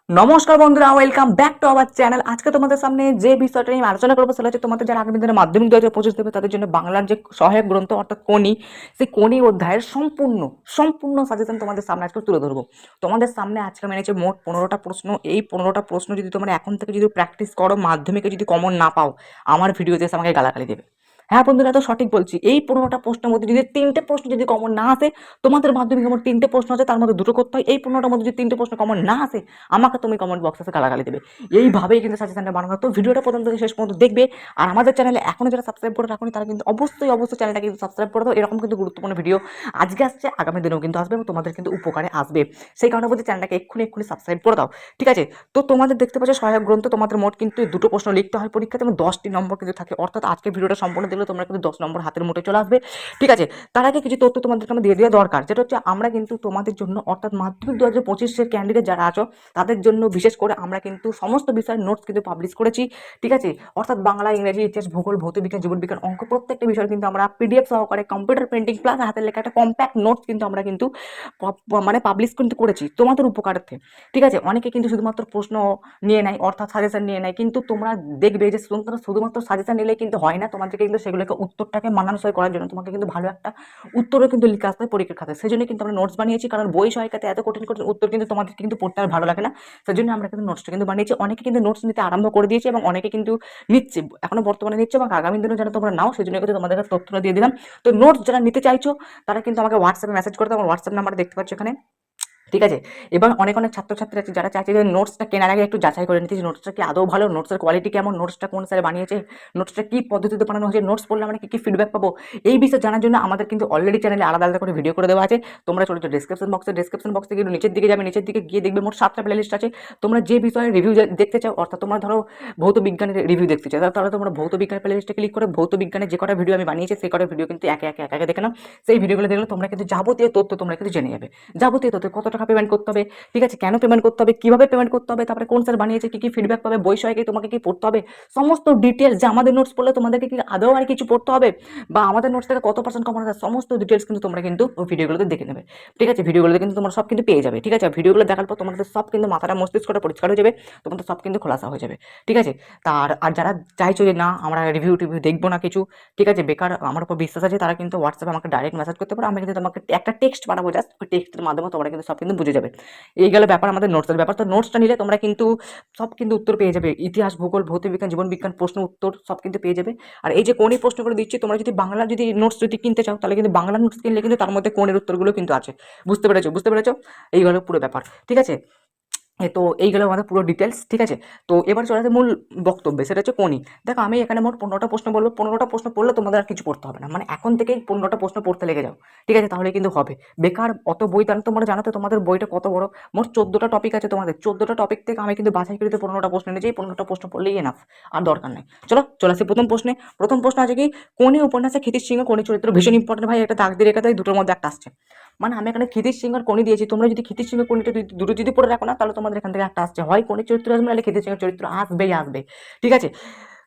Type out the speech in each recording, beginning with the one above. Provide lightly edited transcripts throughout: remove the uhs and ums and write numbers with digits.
নমস্কার বন্ধুরা, welcome back to our channel. আজকে তোমাদের সামনে যে বিষয়টা নিয়ে আলোচনা করবো সেটা হচ্ছে তোমাদের যারা আগামী দিনে মাধ্যমিক 2025 দেবে তাদের জন্য বাংলার যে সহায়ক গ্রন্থ অর্থাৎ কোনি, সেই কোনি অধ্যায়ের সম্পূর্ণ সাজেশন তোমাদের সামনে আজকে তুলে ধরবো। তোমাদের সামনে আজকে মেনেছে মোট 15টা প্রশ্ন। এই 15টা প্রশ্ন যদি তোমরা এখন থেকে যদি প্র্যাকটিস করো, মাধ্যমিকে যদি কমন না পাও, আমার ভিডিওতে এসে আমাকে গালাগালি দেবে। হ্যাঁ বন্ধুরা, তো সঠিক বলছি। এই 15টা প্রশ্নের মধ্যে যদি 3টে প্রশ্ন যদি কমন না আসে, তোমাদের মাধ্যমিকে মোট 3টে প্রশ্ন আছে, তার মধ্যে 2টো করতে হয়। এই 15টার মধ্যে যদি 3টে প্রশ্ন কমন না আসে, আমাকে তুমি কমেন্ট বক্সে গালাগালি দেবে। এইভাবেই কিন্তু সাজেশনটা বানানো। তো ভিডিওটা প্রথম থেকে শেষ পর্যন্ত দেখবে। আর আমাদের চ্যানেলে এখনো যারা সাবস্ক্রাইব করে রাখোনি তারা কিন্তু অবশ্যই চ্যানেলটা কিন্তু সাবস্ক্রাইব করে দাও। এরকম কিন্তু গুরুত্বপূর্ণ ভিডিও আজকে আসছে, আগামী দিনেও কিন্তু আসবে এবং তোমাদের কিন্তু উপকারে আসবে। সেই কারণে বলছি চ্যানেলটাকে এক্ষুনি সাবস্ক্রাইব করে দাও। ঠিক আছে? তো তোমাদের দেখতে পাচ্ছ সহায়ক গ্রন্থ, তোমাদের মোট কিন্তু 2টো প্রশ্ন লিখতে হয় পরীক্ষাতে এবং 10টি নম্বর কিন্তু থাকে। অর্থাৎ আজকে ভিডিওটা সম্পূর্ণ দেখলে তোমরা কিন্তু 10 নম্বর হাতের মুঠে চলে আসবে। ঠিক আছে? তার আগে কিছু তথ্য তোমাদেরকে আমি দিয়ে দেওয়া দরকার, যেটা হচ্ছে আমরা কিন্তু তোমাদের জন্য অর্থাৎ মাধ্যমিক 2025 ক্যান্ডিডেট যারা আছো তাদের জন্য বিশেষ করে আমরা কিন্তু সমস্ত বিষয়ের নোটস কিন্তু পাবলিশ করেছি। ঠিক আছে? অর্থাৎ বাংলা, ইংরেজি, ইতিহাস, ভূগোল, ভৌতবিজ্ঞান, জীবনবিজ্ঞান, অঙ্ক প্রত্যেকটা বিষয় কিন্তু আমরা পিডিএফ সহকারে কম্পিউটার প্রিন্টিং প্লাস হাতের লেখা একটা কম্প্যাক্ট নোটস কিন্তু আমরা কিন্তু মানে পাবলিশ কিন্তু করেছি তোমাদের উপকারার্থে। ঠিক আছে? অনেকে কিন্তু শুধুমাত্র প্রশ্ন নিয়ে নেয় অর্থাৎ সাজেশন নিয়ে নেয়, কিন্তু তোমরা দেখবে যে শুধুমাত্র সাজেশন নিলে কিন্তু হয় না। তোমাদেরকে কিন্তু সেগুলোকে উত্তরটাকে মানানসই করার জন্য তোমাকে কিন্তু ভালো একটা উত্তরও কিন্তু লিখে আসতে হয় পরীক্ষার খাতায়। সেই জন্য কিন্তু আমরা নোটস বানিয়েছি, কারণ বই সহায়িকাতে এত কঠিন উত্তর কিন্তু তোমাদের কিন্তু পড়তে আর ভালো লাগে না। সেজন্য আমরা কিন্তু নোটসটা কিন্তু বানিয়েছি। অনেকে কিন্তু নোটস নিতে আরম্ভ করে দিয়েছে এবং অনেকে কিন্তু নিচ্ছে, এখনো বর্তমানে নিচ্ছে এবং আগামী দিনে যারা তোমরা নাও সেজন্য কিন্তু তোমাদের কাছে তথ্যটা দিয়ে দিলাম। তো নোটস যারা নিতে চাইছো তারা কিন্তু আমাকে হোয়াটসঅ্যাপে মেসেজ করতে, আমার হোয়াটসঅ্যাপ নাম্বার দেখতে পাচ্ছ এখানে। ঠিক আছে? এবার অনেক ছাত্রছাত্রী আছে যারা চাইছে যে নোটসটা কেনার আগে একটু যাচাই করে নিতে যে নোটসটা কি আদৌ ভালো, নোটসের কোয়ালিটি কেমন, নোটসটা কোন স্যার বানিয়েছে, নোটসটা কি পদ্ধতিতে বানানো হয়েছে, নোটস পড়লে আমরা কি ফিডব্যাক পাবো। এই বিষয়ে জানার জন্য আমাদের কিন্তু অলরেডি চ্যানেলে আলাদা করে ভিডিও করে দেওয়া আছে। তোমরা চলে যাও ডেসক্রিপশন বক্সে গিয়ে নিচের দিকে যাবে, নিচের দিকে গিয়ে দেখবে মোট 7টা প্লেলিস্ট আছে। তোমরা যে বিষয়ে রিভিউ দেখতে চাও, অর্থাৎ তোমরা ধরো ভৌত বিজ্ঞানের রিভিউ দেখতে চাও, তাহলে তোমরা ভৌত বিজ্ঞানের প্লেলিস্টে ক্লিক করে ভৌত বিজ্ঞানের যে কটা ভিডিও আমি বানিয়েছি সেই কটা ভিডিও কিন্তু একে দেখে নাও। সেই ভিডিওগুলো দেখলে তোমরা কিন্তু যাবতীয় তথ্য তোমরা কিন্তু জেনে যাবে। যাবতীয় তথ্য, কত টাকা পেমেন্ট করতে হবে, ঠিক আছে, কেন পেমেন্ট করতে হবে, কিভাবে পেমেন্ট করতে হবে, তারপরে কোন স্যার বানিয়েছে, কি ফিডব্যাক পাবে, বই সহায়িকায় তোমাকে কি পড়তে হবে, সমস্ত ডিটেলস, যে আমাদের নোটস পড়লে তোমাদেরকে কি আদৌ আর কিছু পড়তে হবে বা আমাদের নোটস থেকে কত পার্সেন্ট কমানো যায়, সমস্ত ডিটেলস কিন্তু তোমরা কিন্তু ওই ভিডিওগুলোতে দেখে নেবে। ঠিক আছে? ভিডিওগুলোতে কিন্তু তোমরা সব কিন্তু পেয়ে যাবে। ঠিক আছে? ভিডিওগুলো দেখার পর তোমাদের সব কিন্তু মাথাটা মস্তিষ্কটা পরিষ্কার হয়ে যাবে, তোমাদের সব কিন্তু খোলাসা হয়ে যাবে। ঠিক আছে? আর যারা চাইছো যে না আমরা টিভিউ দেখবো না কিছু, ঠিক আছে, বেকার, আমার উপর বিশ্বাস আছে, তারা কিন্তু হোয়াটসঅ্যাপে আমাকে ডাইরেক্ট মেসেজ করতে পারো। আমি কিন্তু তোমাকে একটা টেক্সট পাঠাবো, জাস্ট ওই টেক্সটের মাধ্যমে তোমরা কিন্তু সব কিন্তু বুঝে যাবে। এই গেল ব্যাপার আমাদের নোটসের ব্যাপার। তো নোটসটা নিলে তোমরা কিন্তু সব কিন্তু উত্তর পেয়ে যাবে, ইতিহাস, ভূগোল, ভৌতবিজ্ঞান, জীবনবিজ্ঞান প্রশ্ন উত্তর সব কিন্তু পেয়ে যাবে। আর এই যে কোণের প্রশ্নগুলো দিচ্ছি, তোমরা যদি বাংলা যদি নোটস যদি কিনতে চাও তাহলে কিন্তু বাংলা নোটস কিনলে কিন্তু তার মধ্যে কোণের উত্তরগুলো কিন্তু আছে। বুঝতে পেরেছো? এই হলো পুরো ব্যাপার। ঠিক আছে? তো এইগুলো আমাদের পুরো ডিটেলস। ঠিক আছে? তো এবার চলে আসে মূল বক্তব্যে, সেটা হচ্ছে কোনি। দেখো আমি এখানে মোট 15টা প্রশ্ন বলবো। 15টা প্রশ্ন পড়লে তোমাদের আর কিছু পড়তে হবে না, মানে এখন থেকেই 15টা প্রশ্ন পড়তে লেগে যাও। ঠিক আছে? তাহলে কিন্তু হবে। বেকার অত বই তাহলে তোমরা জানো তো তোমাদের বইটা কত বড়। মোট 14টা টপিক আছে তোমাদের। 14টা টপিক থেকে আমি কিন্তু বাছাই করে 15টা প্রশ্ন এনেছি। 15টা প্রশ্ন পড়লেই এনাফ, আর দরকার নাই। চলে আসি প্রথম প্রশ্নে। প্রথম প্রশ্ন আছে কি, কোনি উপন্যাসে ক্ষিতিশ সিংহ কোনি চরিত্র ভীষণ ইম্পর্টেন্ট ভাই, একটা দাগ দিয়ে রেখে দেয়, দুটোর মধ্যে একটা আসছে। মানে আমি এখানে ক্ষিতিশ সিংহ কোনি দিয়েছি, তোমরা যদি ক্ষিতিশ সিংহ কোনিটা দুটো যদি পড়ে রাখো না, তাহলে তোমাদের এখান থেকে একটা আসছে, হয় কোনি চরিত্র আসবে নাহলে ক্ষিতিশ সিংহ চরিত্র আসবে। ঠিক আছে?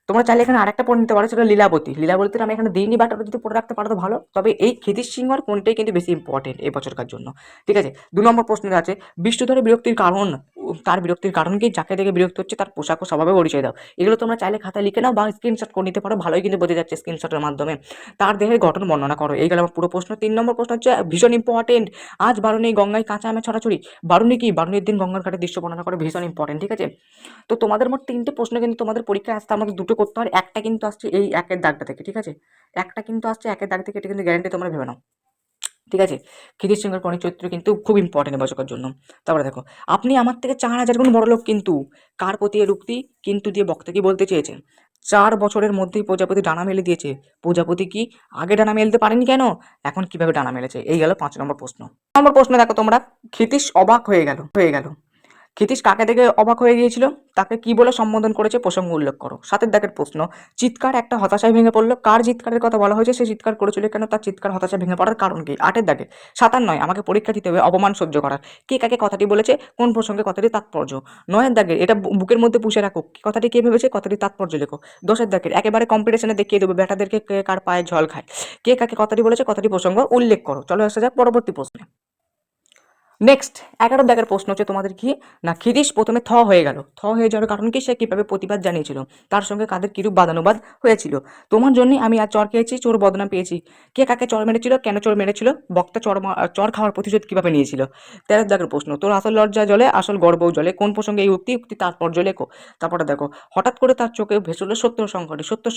তোমরা চাইলে এখানে আরেকটা পড়ে নিতে পারো, সেটা লীলাবতীর আমি এখানে দিইনি, বাট ওটা যদি পড়ে রাখতে পারো তো ভালো। তবে এই ক্ষিতিশ সিংহ আর কোনটাই কিন্তু বেশি ইম্পর্টেন্ট এই বছরকার জন্য। ঠিক আছে? 2 নম্বর প্রশ্ন আছে, বিষ্ণুধরের বিরক্তির কারণ, তার বিরক্তির কারণ কি, যাকে দেখে বিরক্ত হচ্ছে তার পোশাক ও স্বভাবে পরিচয় দাও। এগুলো তোমরা চাইলে খাতায় লিখে নাও বা স্ক্রিনশট করে নিতে পারো, ভালোই কিন্তু বোঝা যাচ্ছে স্ক্রিনশটের মাধ্যমে। তার দেহের গঠন বর্ণনা করো, এই গেল আমার পুরো প্রশ্ন। 3 নম্বর প্রশ্ন হচ্ছে ভীষণ ইম্পর্টেন্ট, আজ বারুণী গঙ্গায় কাঁচা আমের ছড়াছড়ি। বারুণী কি, বারুণীর দিন গঙ্গার ঘাটে দৃশ্য বর্ণনা করে, ভীষণ ইম্পর্টেন্ট। ঠিক আছে? তো তোমাদের মোট 3টে প্রশ্ন কিন্তু তোমাদের পরীক্ষায় আসতে আমাদের 2টো করতে হয়, একটা কিন্তু আসছে এই একের দাগটা থেকে। ঠিক আছে? একটা কিন্তু আসছে একের দাগ থেকে, এটা কিন্তু গ্যারান্টি, তোমরা ভেবে নাও। ঠিক আছে? ক্ষিতিশ সিংহের কণিক চরিত্র কিন্তু খুব ইম্পর্টেন্ট এবছরের জন্য। তারপরে দেখো, আপনি আমার থেকে 4,000 গুণ বড় লোক, কিন্তু কার প্রতি এর উক্তি, কিন্তু দিয়ে বক্তা কি বলতে চেয়েছেন। 4 বছরের মধ্যেই প্রজাপতি ডানা মেলে দিয়েছে, প্রজাপতি কি আগে ডানা মেলতে পারেনি কেন, এখন কিভাবে ডানা মেলেছে। এই গেল 5 নম্বর প্রশ্ন। নম্বর প্রশ্ন দেখো তোমরা, ক্ষিতিশ অবাক হয়ে গেল। ক্ষিতীশ কাকে দেখে অবাক হয়ে গিয়েছিল, তাকে কি বলে সম্বোধন করেছে, প্রসঙ্গ উল্লেখ করো। 7 দাগের প্রশ্ন, চিৎকার একটা হতাশায় ভেঙে পড়লো, কার চিৎকারের কথা বলা হয়েছে, সে চিৎকার করেছিল কেন, তার চিৎকার হতাশায় ভেঙে পড়ার কারণ কি। 8 দাগে, 7 আর 9, আমাকে পরীক্ষা দিতে হবে অপমান সহ্য করার, কে কাকে কথাটি বলেছে, কোন প্রসঙ্গে কথাটি তাৎপর্য। 9 দাগে, এটা বুকের মধ্যে পুষে রাখো, কথাটি কে ভেবেছে, কথাটি তাৎপর্য লেখো। 10 দাগের, একেবারে কম্পিটিশনে দেখিয়ে দেবো ব্যাটাদেরকে কে কার পায়ে জল খায়, কে কাকে কথাটি বলেছে, কথাটি প্রসঙ্গ উল্লেখ করো। চলো আসা যাক পরবর্তী প্রশ্নে। নেক্সট 11 দাগের প্রশ্ন হচ্ছে তোমাদের কি না ক্ষিতীশ প্রথমে হয়ে গেল। হয়ে যাওয়ার কারণ কি, সে কিভাবে প্রতিবাদ জানিয়েছিল, তার সঙ্গে কাদের কিরূপ বাদানুবাদ হয়েছিল। তোমার জন্যই আমি আজ চর খেয়েছি, চোর বদনাম পেয়েছি। কে কাকে চর মেরেছিল, কেন চোর মেরেছিল, বক্তা চর খাওয়ার প্রতিশোধ কিভাবে নিয়েছিল। 13 দাগের প্রশ্ন, তোর আসল লজ্জা জলে আসল গর্বও জলে, কোন প্রসঙ্গে এই উক্তি তাৎপর্য লেখো। তারপরে দেখো, হঠাৎ করে তার চোখে ভেসল সত্য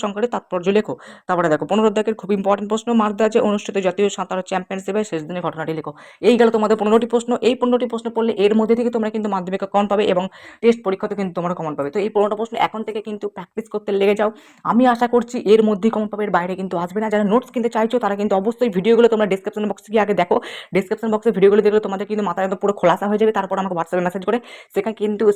সংকটে তাৎপর্য লেখো। তারপরে দেখো 15 দাগের খুব ইম্পর্টেন্ট প্রশ্ন, মাদ্রাজে অনুষ্ঠিত জাতীয় সাঁতার চ্যাম্পিয়নশিপের শেষ দিনের ঘটনাটি লেখো। এই গেল তোমাদের 15টি প্রশ্ন। এই 15টি প্রশ্ন পড়লে এর মধ্যে থেকে তোমরা কিন্তু মাধ্যমিকে কমন পাবে এবং টেস্ট পরীক্ষাতে কিন্তু তোমরা কমন পাবে। তো এই 15টা প্রশ্ন এখন থেকে কিন্তু প্র্যাকটিস করতে লেগে যাও। আমি আশা করছি এর মধ্যেই কমন পাবে, এর বাইরে কিন্তু আসবে না। যারা নোটস কিনতে চাইছো তারা কিন্তু অবশ্যই ভিডিওগুলো তোমরা ডেসক্রিপশন বক্সে গিয়ে আগে দেখো। ডেসক্রিপশন বক্সে ভিডিওগুলো দেখলে তোমাদের কিন্তু মাথায় একদম পুরো খোলাসা হয়ে যাবে। তারপর আমাকে হোয়াটসঅ্যাপে মেসেজ করে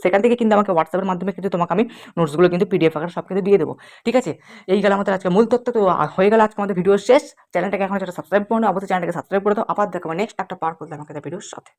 সেখান থেকে কিন্তু আমাকে হোয়াটসঅ্যাপের মাধ্যমে কিন্তু তোমাকে আমি নোটসগুলো কিন্তু পিডিএফ আকারে সব কিছু দিয়ে দেবো। ঠিক আছে, এই গেল আমাদের আজকে মূল তথ্য। তো হয়ে গেল আজকে আমাদের ভিডিও শেষ। চ্যানেলটাকে এখন যেটা সাবস্ক্রাইব করো না, অবশ্যই চ্যানেলটাকে সাবস্ক্রাইব করে দাও। আবার দেখাবো নেক্সট একটা পাওয়ারফুল আমাকে ভিডিওর সাথে।